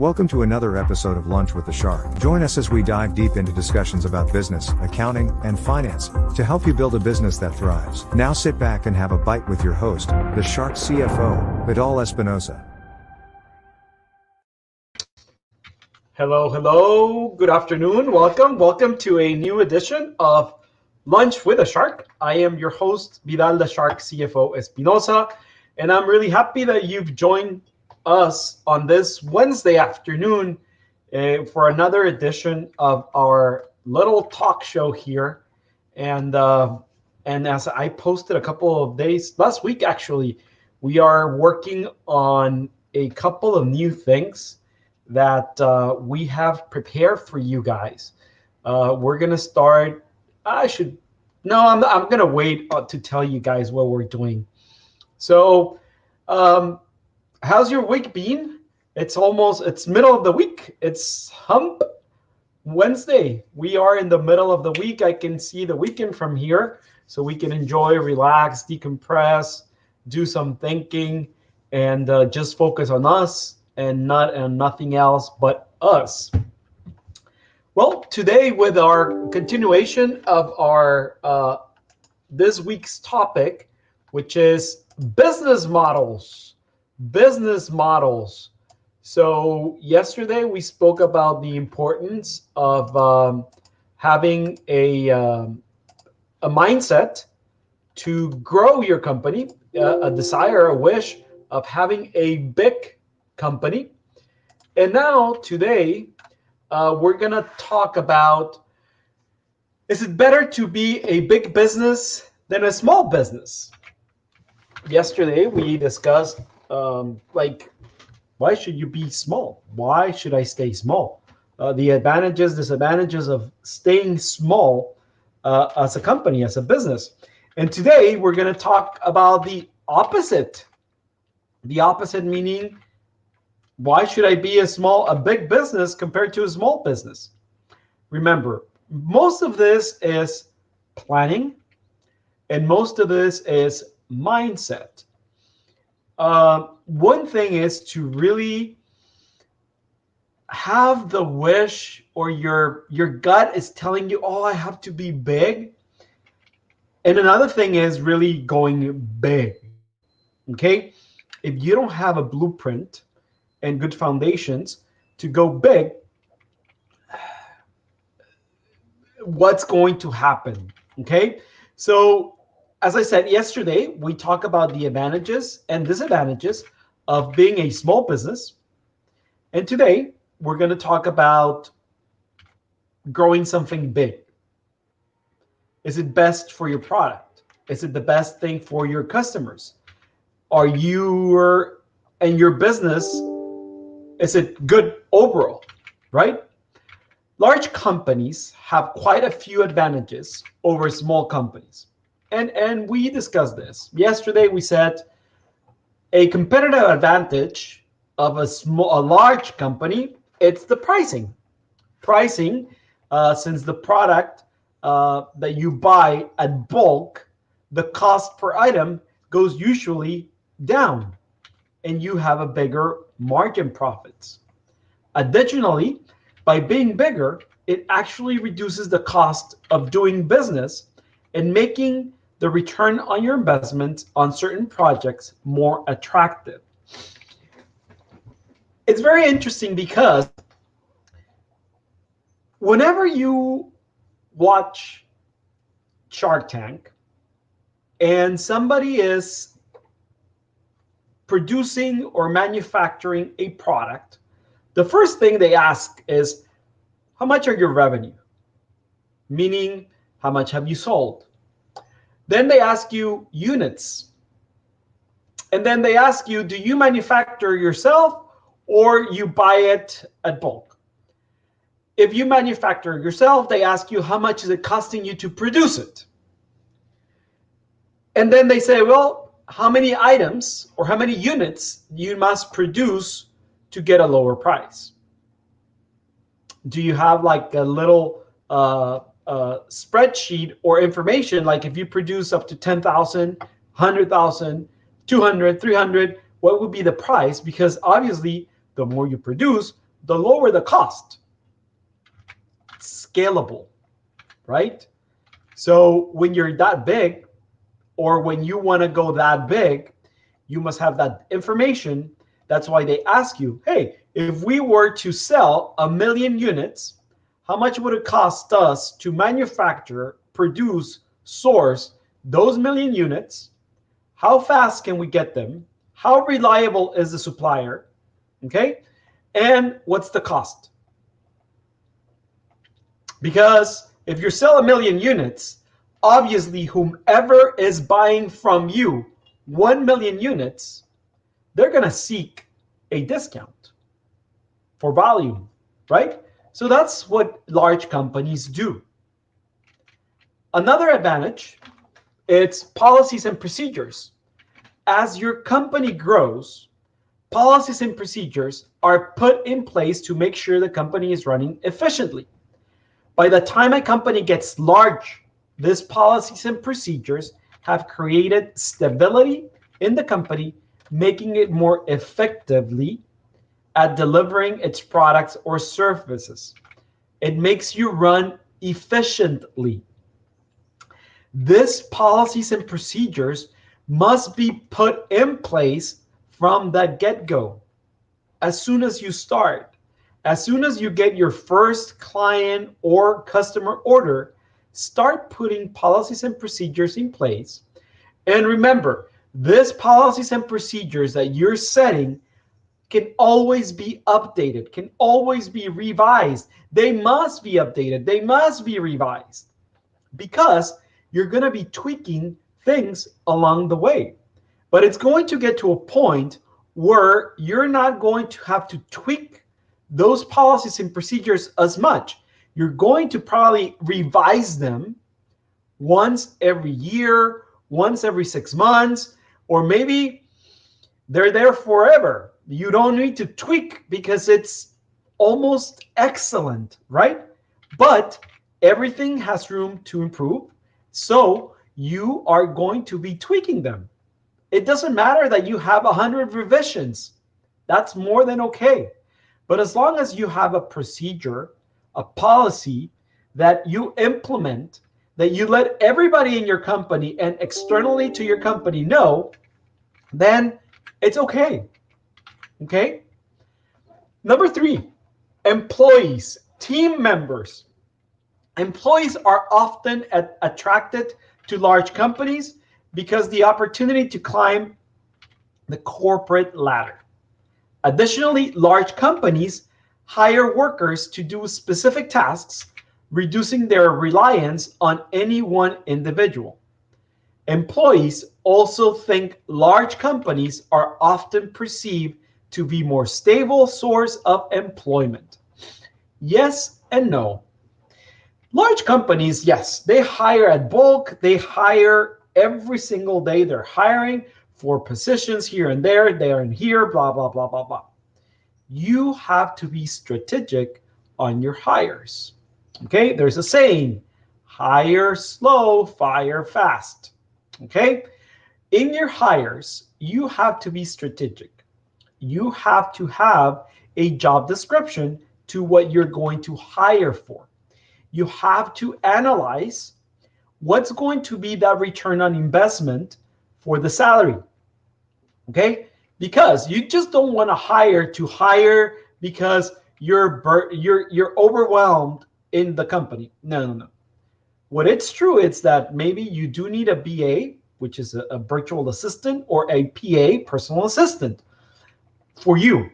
Welcome to another episode of Lunch with the Shark. Join us as we dive deep into discussions about business, accounting, and finance to help you build a business that thrives. Now sit back and have a bite with your host, the Shark CFO, Vidal Espinosa. Hello. Good afternoon. Welcome to a new edition of Lunch with a Shark. I am your host, Vidal, the Shark CFO Espinosa, and I'm really happy that you've joined us on this Wednesday afternoon for another edition of our little talk show here. And as I posted a couple of days last week, actually, we are working on a couple of new things that we have prepared for you guys. We're gonna start. I'm gonna wait to tell you guys what we're doing. So, how's your week been? It's middle of the week. It's Hump Wednesday. We are in the middle of the week. I can see the weekend from here, so we can enjoy, relax, decompress, do some thinking, and just focus on us and nothing else but us. Well, today with our continuation of our this week's topic, which is business models. So yesterday we spoke about the importance of having a mindset to grow your company, a desire, a wish of having a big company. And now today we're gonna talk about, is it better to be a big business than a small business? Yesterday we discussed why should you be small? Why should I stay small? The advantages, disadvantages of staying small as a company, as a business. And today we're going to talk about the opposite. The opposite meaning, why should I be a big business compared to a small business? Remember, most of this is planning, and most of this is mindset. One thing is to really have the wish, or your gut is telling you, oh, I have to be big. And another thing is really going big. Okay? If you don't have a blueprint and good foundations to go big, what's going to happen? Okay? So as I said yesterday, we talk about the advantages and disadvantages of being a small business. And today, we're going to talk about growing something big. Is it best for your product? Is it the best thing for your customers? Are you and your business, is it good overall, right? Large companies have quite a few advantages over small companies. And we discussed this. Yesterday we said a competitive advantage of a large company, it's the pricing. Pricing, since the product that you buy at bulk, the cost per item goes usually down, and you have a bigger margin profits. Additionally, by being bigger, it actually reduces the cost of doing business and making the return on your investment on certain projects more attractive. It's very interesting because whenever you watch Shark Tank and somebody is producing or manufacturing a product, the first thing they ask is, how much are your revenue? Meaning, how much have you sold? Then they ask you units. And then they ask you, do you manufacture yourself or you buy it at bulk? If you manufacture yourself, they ask you, how much is it costing you to produce it? And then they say, well, how many items or how many units you must produce to get a lower price? Do you have like a little spreadsheet or information, like if you produce up to 10,000, 100,000, 200, 300, what would be the price? Because obviously the more you produce, the lower the cost. Scalable, right? So when you're that big, or when you want to go that big, you must have that information. That's why they ask you, hey, if we were to sell 1 million units, how much would it cost us to manufacture, produce, source those million units? How fast can we get them? How reliable is the supplier? Okay. And what's the cost? Because if you sell 1 million units, obviously whomever is buying from you 1 million units, they're going to seek a discount for volume, right? So that's what large companies do. Another advantage, it's policies and procedures. As your company grows, policies and procedures are put in place to make sure the company is running efficiently. By the time a company gets large, these policies and procedures have created stability in the company, making it more effectively at delivering its products or services. It makes you run efficiently. These policies and procedures must be put in place from the get-go. As soon as you start, as soon as you get your first client or customer order, start putting policies and procedures in place. And remember, these policies and procedures that you're setting can always be updated, can always be revised. They must be updated. They must be revised because you're going to be tweaking things along the way. But it's going to get to a point where you're not going to have to tweak those policies and procedures as much. You're going to probably revise them once every year, once every 6 months, or maybe they're there forever. You don't need to tweak because it's almost excellent, right? But everything has room to improve. So you are going to be tweaking them. It doesn't matter that you have 100 revisions. That's more than okay. But as long as you have a procedure, a policy that you implement, that you let everybody in your company and externally to your company know, then it's okay. Okay? Number 3, employees, team members. Employees are often attracted to large companies because the opportunity to climb the corporate ladder. Additionally, large companies hire workers to do specific tasks, reducing their reliance on any one individual. Employees also think large companies are often perceived to be more stable source of employment. Yes and no. Large companies, yes, they hire at bulk. They hire every single day. They're hiring for positions here and there and here, blah, blah, blah, blah, blah. You have to be strategic on your hires. Okay, there's a saying, hire slow, fire fast. Okay, in your hires, you have to be strategic. You have to have a job description to what you're going to hire for. You have to analyze what's going to be that return on investment for the salary. Okay, because you just don't want to hire because you're overwhelmed in the company. No. What it's true is that maybe you do need a BA, which is a virtual assistant, or a PA, personal assistant, for you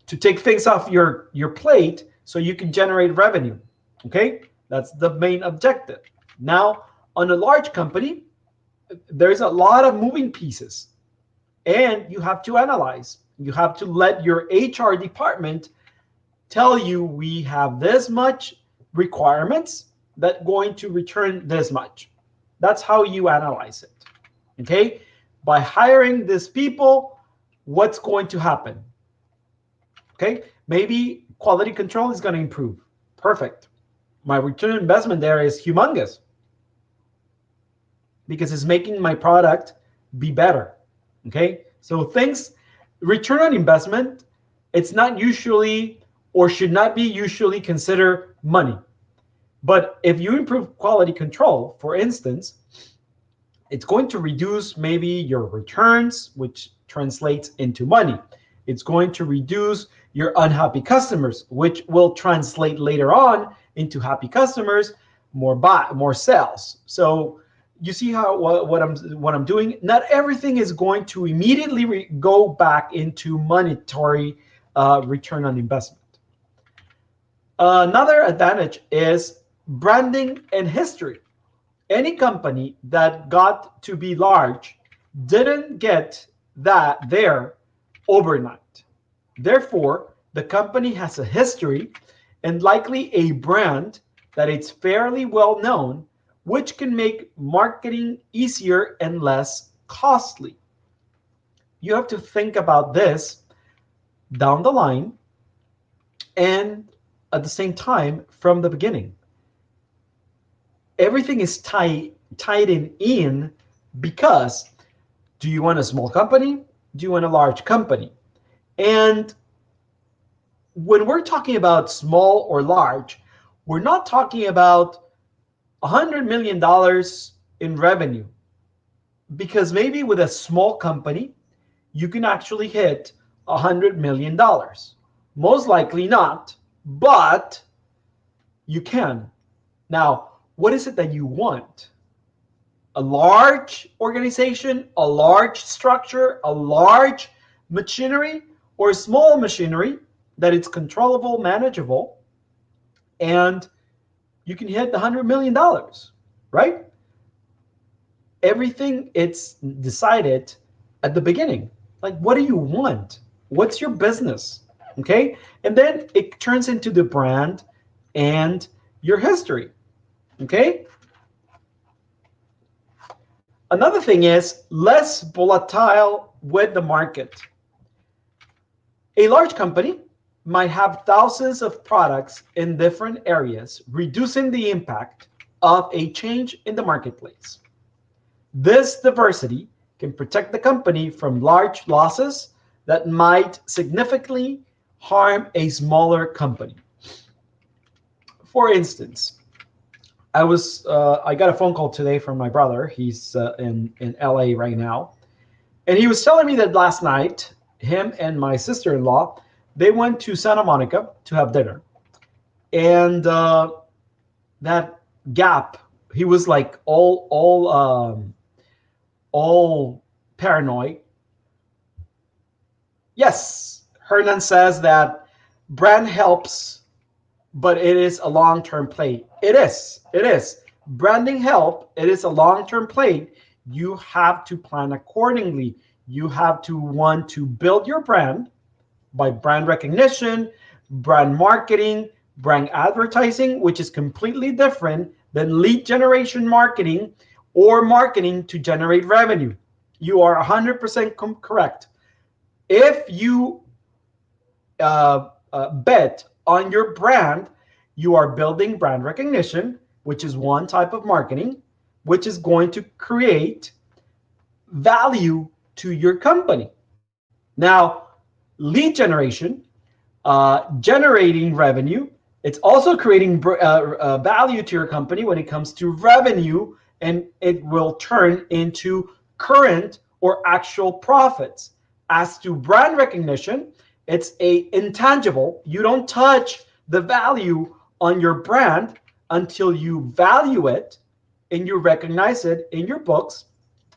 to take things off your plate so you can generate revenue. Okay, that's the main objective. Now, on a large company, there's a lot of moving pieces, and you have to analyze. You have to let your HR department tell you we have this much requirements that going to return this much. That's how you analyze it. Okay, by hiring these people, what's going to happen? Okay, maybe quality control is going to improve. Perfect. My return on investment there is humongous because it's making my product be better. Okay, so things, return on investment, it's not usually or should not be usually considered money. But if you improve quality control, for instance, it's going to reduce maybe your returns, which translates into money. It's going to reduce your unhappy customers, which will translate later on into happy customers, more sales. So you see how what I'm doing. Not everything is going to immediately go back into monetary return on investment. Another advantage is branding and history. Any company that got to be large didn't get that there overnight. Therefore, the company has a history and likely a brand that it's fairly well known, which can make marketing easier and less costly. You have to think about this down the line and at the same time from the beginning. Everything is tied in because do you want a small company? Do you want a large company? And when we're talking about small or large, we're not talking about $100 million in revenue, because maybe with a small company, you can actually hit $100 million. Most likely not, but you can. Now, what is it that you want? A large organization, a large structure, a large machinery, or a small machinery that it's controllable, manageable, and you can hit the $100 million, right? Everything it's decided at the beginning. Like, what do you want? What's your business? Okay? And then it turns into the brand and your history. Okay? Another thing is less volatile with the market. A large company might have thousands of products in different areas, reducing the impact of a change in the marketplace. This diversity can protect the company from large losses that might significantly harm a smaller company. For instance, I got a phone call today from my brother. He's in LA right now. And he was telling me that last night, him and my sister-in-law, they went to Santa Monica to have dinner. And that Gap, he was like all paranoid. Yes, Hernan says that brand helps, but it is a long-term play. It is. Branding help, it is a long-term play. You have to plan accordingly. You have to want to build your brand by brand recognition, brand marketing, brand advertising, which is completely different than lead generation marketing or marketing to generate revenue. You are 100% correct. If you bet on your brand, you are building brand recognition, which is one type of marketing, which is going to create value to your company. Now, lead generation, generating revenue, it's also creating value to your company when it comes to revenue, and it will turn into current or actual profits. As to brand recognition, it's a intangible. You don't touch the value on your brand until you value it and you recognize it in your books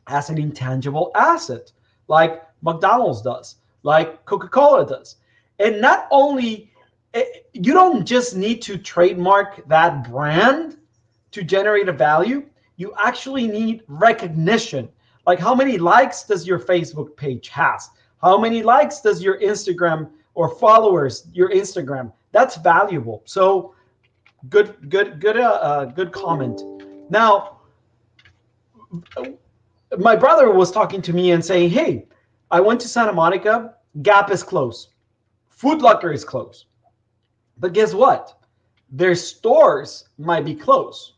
as an intangible asset, like McDonald's does, like Coca-Cola does. And not only, you don't just need to trademark that brand to generate a value, you actually need recognition. Like, how many likes does your Facebook page has? How many likes does your Instagram or followers your Instagram? That's valuable. So good comment. Now, my brother was talking to me and saying, hey, I went to Santa Monica, Gap is closed, Foot Locker is closed. But guess what? Their stores might be closed.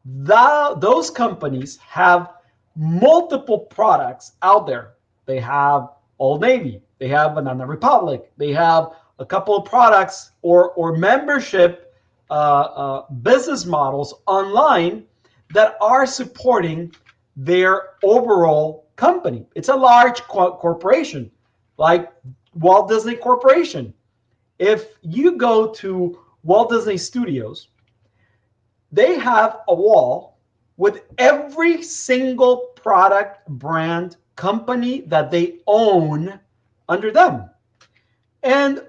Those companies have multiple products out there. They have Old Navy, they have Banana Republic, they have a couple of products or membership business models online that are supporting their overall company. It's a large corporation like Walt Disney Corporation. If you go to Walt Disney Studios, they have a wall with every single product, brand, company that they own under them. And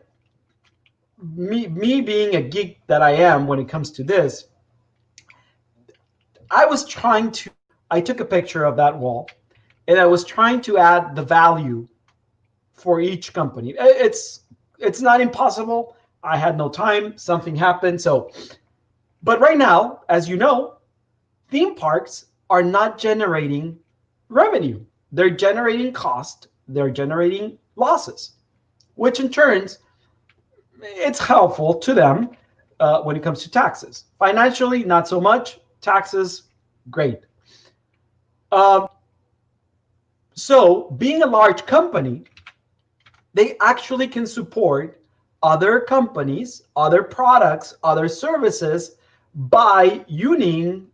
me being a geek that I am when it comes to this, I took a picture of that wall and I was trying to add the value for each company. It's not impossible. I had no time. Something happened. But right now, as you know, theme parks are not generating revenue. They're generating cost. They're generating losses, which in turn, it's helpful to them when it comes to taxes. Financially, not so much. Taxes, great. So being a large company, they actually can support other companies, other products, other services by adding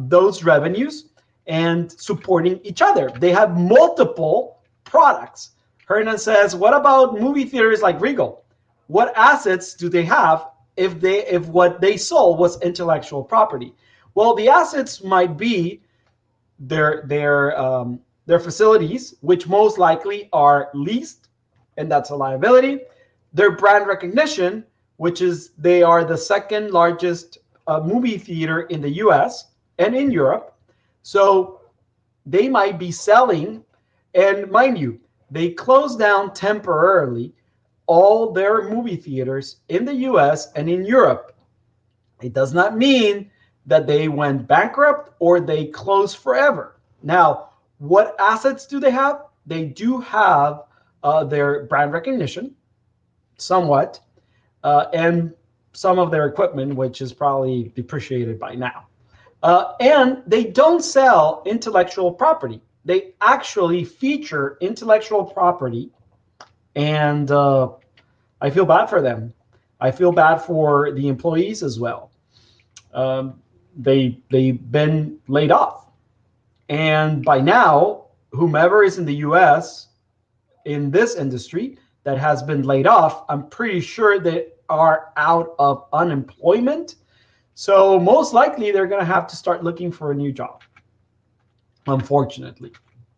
those revenues and supporting each other. They have multiple products. Hernan says, what about movie theaters like Regal? What assets do they have if what they sold was intellectual property? Well, the assets might be their facilities, which most likely are leased, and that's a liability. Their brand recognition, which is they are the second largest movie theater in the US and in Europe. So they might be selling, and mind you, they closed down temporarily all their movie theaters in the US and in Europe. It does not mean that they went bankrupt or they closed forever. Now, what assets do they have? They do have their brand recognition, somewhat, and some of their equipment, which is probably depreciated by now. And they don't sell intellectual property. They actually feature intellectual property, and I feel bad for them. I feel bad for the employees as well. They've been laid off. And by now, whomever is in the US in this industry that has been laid off, I'm pretty sure they are out of unemployment. So most likely they're going to have to start looking for a new job, unfortunately.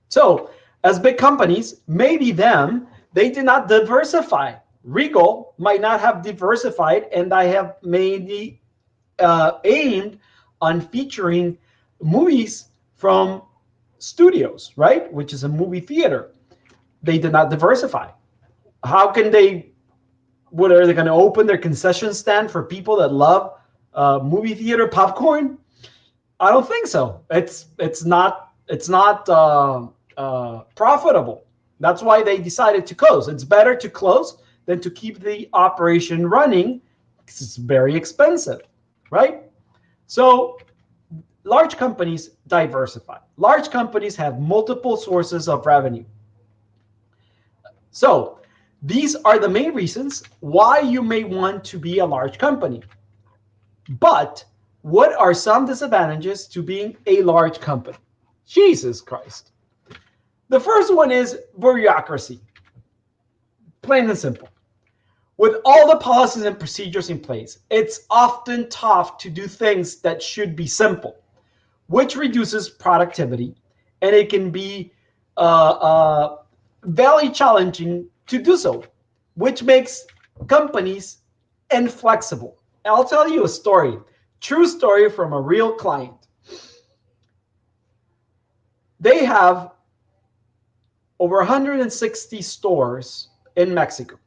So as big companies, maybe they did not diversify. Regal might not have diversified, and I have maybe aimed on featuring movies from studios, right? Which is a movie theater. They did not diversify. How can they, what are they going to open their concession stand for people that love movie theater popcorn? I don't think so. It's not profitable. That's why they decided to close. It's better to close than to keep the operation running because it's very expensive, right? So large companies diversify. Large companies have multiple sources of revenue. So these are the main reasons why you may want to be a large company. But what are some disadvantages to being a large company? Jesus Christ. The first one is bureaucracy. Plain and simple. With all the policies and procedures in place, it's often tough to do things that should be simple, which reduces productivity, and it can be very challenging to do so, which makes companies inflexible. I'll tell you a story, true story from a real client. They have over 160 stores in Mexico,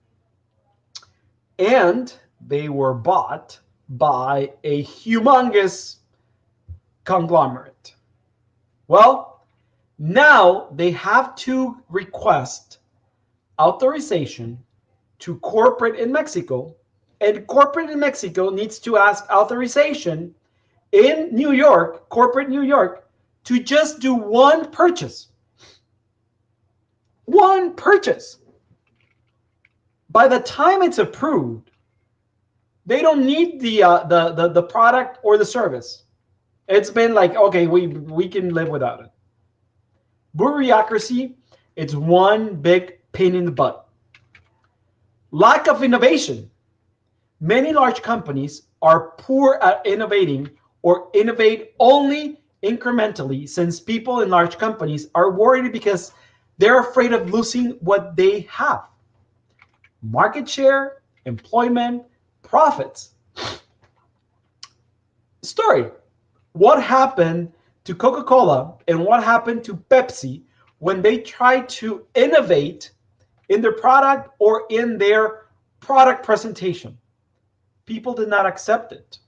and they were bought by a humongous conglomerate. Well, now they have to request authorization to corporate in Mexico, and corporate in Mexico needs to ask authorization in New York, corporate New York, to just do one purchase. One purchase. by the time it's approved, they don't need the product or the service. It's been like, okay, we can live without it. Bureaucracy, it's one big pain in the butt. Lack of innovation. Many large companies are poor at innovating or innovate only incrementally, since people in large companies are worried because they're afraid of losing what they have. Market share, employment, profits. Story. What happened to Coca-Cola and what happened to Pepsi when they tried to innovate in their product or in their product presentation? People did not accept it.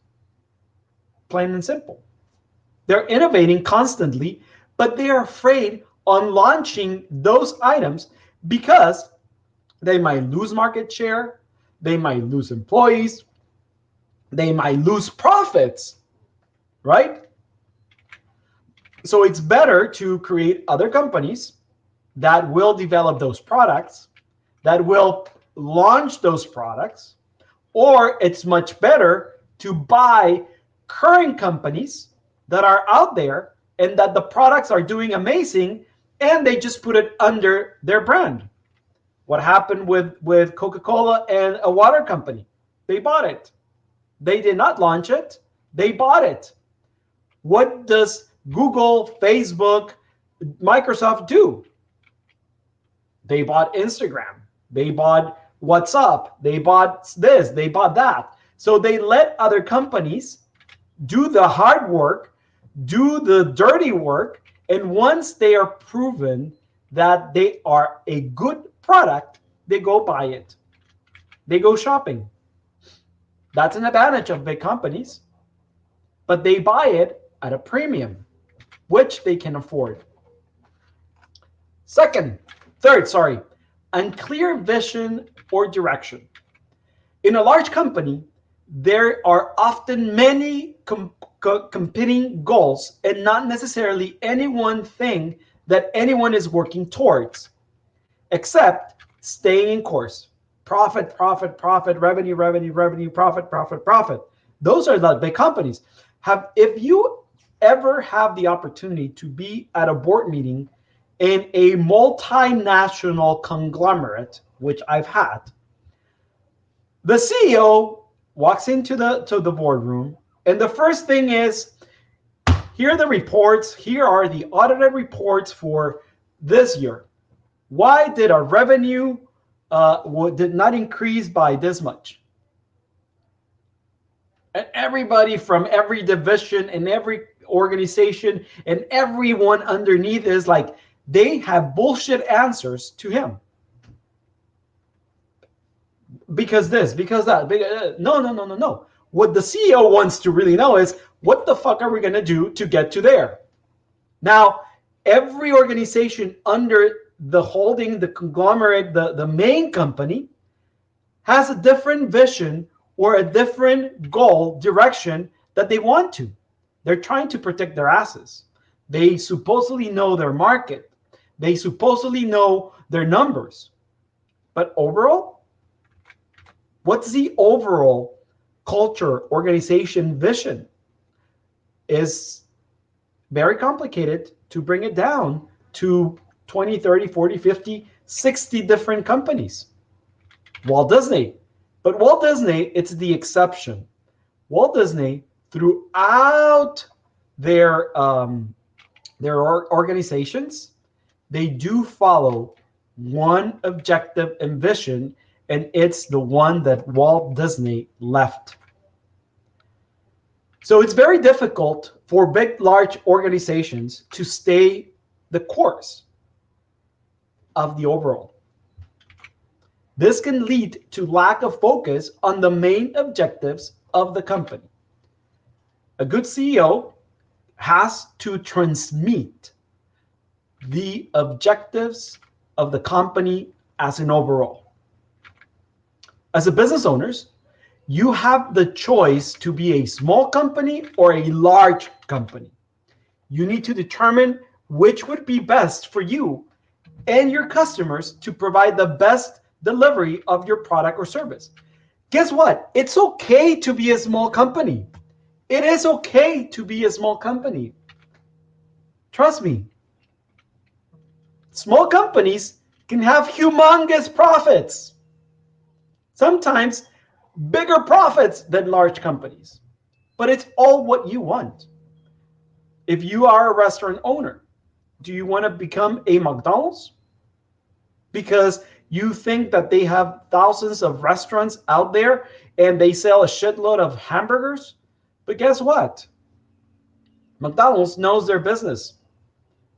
Plain and simple. They're innovating constantly, but they are afraid on launching those items because they might lose market share, they might lose employees, they might lose profits, right? So it's better to create other companies that will develop those products, that will launch those products, or it's much better to buy current companies that are out there and that the products are doing amazing and they just put it under their brand. What happened with Coca-Cola and a water company? They bought it. They did not launch it. They bought it. What does Google, Facebook, Microsoft do? They bought Instagram. They bought WhatsApp. They bought this. They bought that. So they let other companies do the hard work, do the dirty work, and once they are proven that they are a good product, they go buy it. They go shopping. That's an advantage of big companies, but they buy it at a premium, which they can afford. Third, unclear vision or direction. In a large company, there are often many competing goals and not necessarily any one thing that anyone is working towards, except staying in course. Profit, revenue, profit. Those are the big companies. If you ever have the opportunity to be at a board meeting in a multinational conglomerate, which I've had, the CEO walks into the boardroom, and the first thing is, here are the reports. Here are the audited reports for this year. Why did our revenue did not increase by this much? And everybody from every division and every organization and everyone underneath is like, they have bullshit answers to him. Because this, because that. No. What the CEO wants to really know is, what the fuck are we going to do to get to there? Now, every organization under the holding, the conglomerate, the main company has a different vision or a different goal, direction that they want to. They're trying to protect their asses. They supposedly know their market. They supposedly know their numbers. But overall, what's the overall culture, organization, vision? Is very complicated to bring it down to 20, 30, 40, 50, 60 different companies. Walt Disney. But Walt Disney, it's the exception. Walt Disney, throughout their organizations, they do follow one objective and vision, and it's the one that Walt Disney left. So it's very difficult for big, large organizations to stay the course of the overall. This can lead to lack of focus on the main objectives of the company. A good CEO has to transmit the objectives of the company as an overall. As a business owners, you have the choice to be a small company or a large company. You need to determine which would be best for you and your customers to provide the best delivery of your product or service. Guess what? It's okay to be a small company. It is okay to be a small company. Trust me. Small companies can have humongous profits. Sometimes bigger profits than large companies. But it's all what you want. If you are a restaurant owner, do you want to become a McDonald's? Because you think that they have thousands of restaurants out there and they sell a shitload of hamburgers? But guess what? McDonald's knows their business.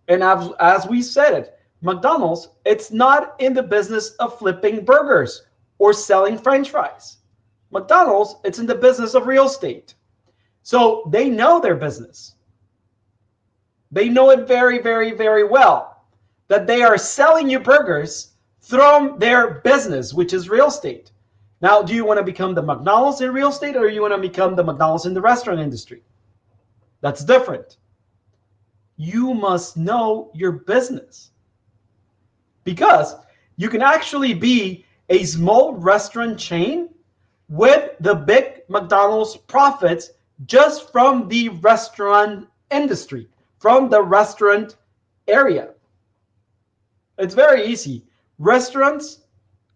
And as we said it, McDonald's, it's not in the business of flipping burgers or selling French fries. McDonald's, it's in the business of real estate. So they know their business. They know it very, very, very well, that they are selling you burgers from their business, which is real estate. Now, do you want to become the McDonald's in real estate, or do you want to become the McDonald's in the restaurant industry? That's different. You must know your business, because you can actually be a small restaurant chain with the big McDonald's profits just from the restaurant industry, from the restaurant area. It's very easy. Restaurants,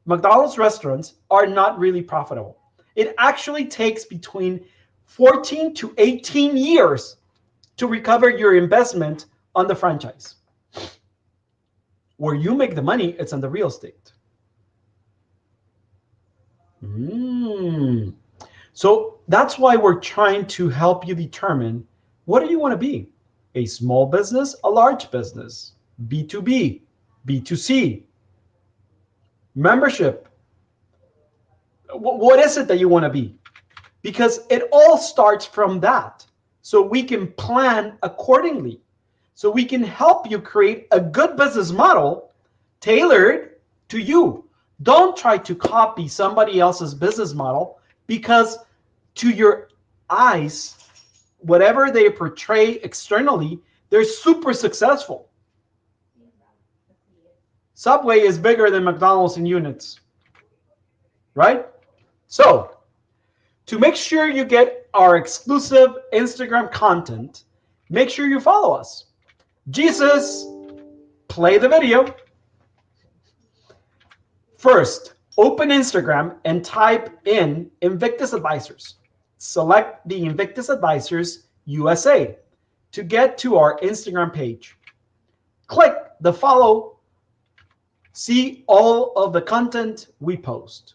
McDonald's restaurants are not really profitable. It actually takes between 14 to 18 years to recover your investment on the franchise. Where you make the money, it's on the real estate. So that's why we're trying to help you determine, what do you want to be? A small business, a large business, B2B, B2C, membership. What is it that you want to be? Because it all starts from that. So we can plan accordingly. So we can help you create a good business model tailored to you. Don't try to copy somebody else's business model, because to your eyes, whatever they portray externally, they're super successful. Subway is bigger than McDonald's in units, right? So to make sure you get our exclusive Instagram content, make sure you follow us. Jesus, play the video. First, open Instagram and type in Invictus Advisors. Select the Invictus Advisors USA to get to our Instagram page. Click the follow. See all of the content we post.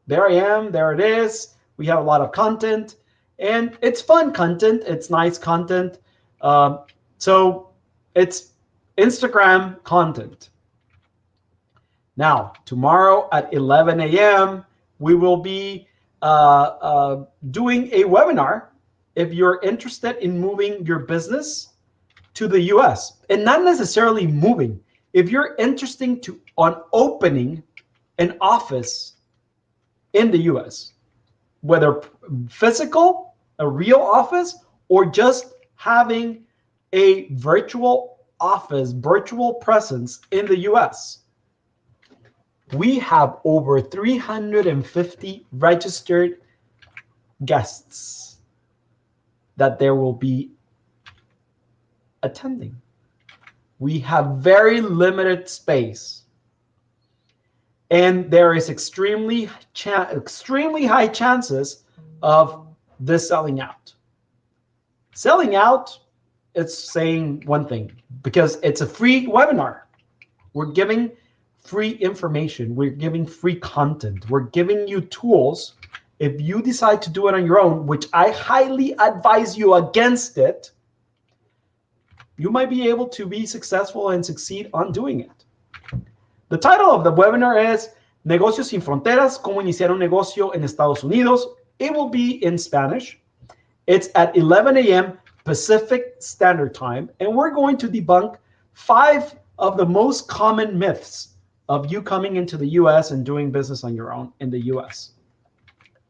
There I am. There it is. We have a lot of content, and it's fun content. It's nice content. So it's Instagram content. Now, tomorrow at 11 a.m., we will be doing a webinar if you're interested in moving your business to the US, and not necessarily moving. If you're interested on opening an office in the US, whether physical, a real office, or just having a virtual office, virtual presence in the US, we have over 350 registered guests that there will be attending. We have very limited space, and there is extremely high chances of this selling out. Selling out, it's saying one thing, because it's a free webinar. We're giving free information. We're giving free content. We're giving you tools. If you decide to do it on your own, which I highly advise you against it, you might be able to be successful and succeed on doing it. The title of the webinar is Negocios sin Fronteras, Cómo iniciar un negocio en Estados Unidos. It will be in Spanish. It's at 11 a.m. Pacific Standard Time, and we're going to debunk 5 of the most common myths of you coming into the US and doing business on your own in the US.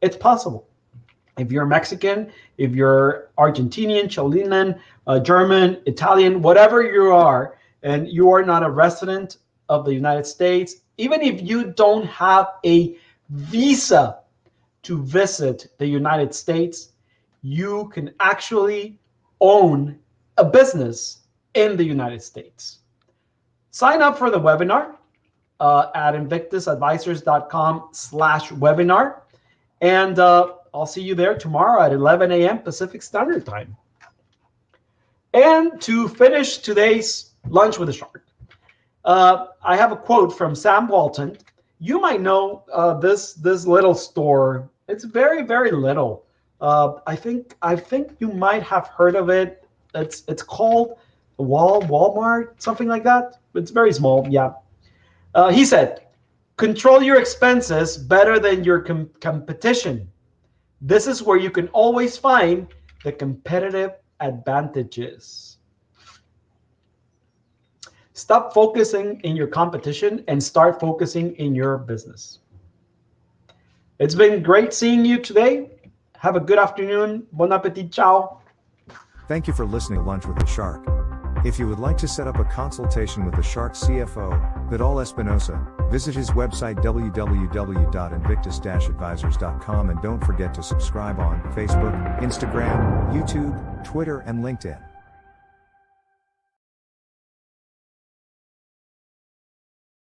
It's possible. If you're Mexican, if you're Argentinian, Chilean, German, Italian, whatever you are, and you are not a resident of the United States, Even if you don't have a visa to visit the United States, you can actually own a business in the United States. Sign up for the webinar at invictusadvisors.com/webinar. And I'll see you there tomorrow at 11 a.m. Pacific Standard Time. And to finish today's Lunch with a Shark, I have a quote from Sam Walton. You might know this little store. It's very, very little. I think you might have heard of it. It's called Walmart, something like that. It's very small. Yeah. He said, "Control your expenses better than your competition. This is where you can always find the competitive advantages." Stop focusing in your competition and start focusing in your business. It's been great seeing you today. Have a good afternoon. Bon appetit. Ciao. Thank you for listening to Lunch with the Shark. If you would like to set up a consultation with the Shark CFO, Vidal Espinosa, visit his website www.invictus-advisors.com, and don't forget to subscribe on Facebook, Instagram, YouTube, Twitter, and LinkedIn.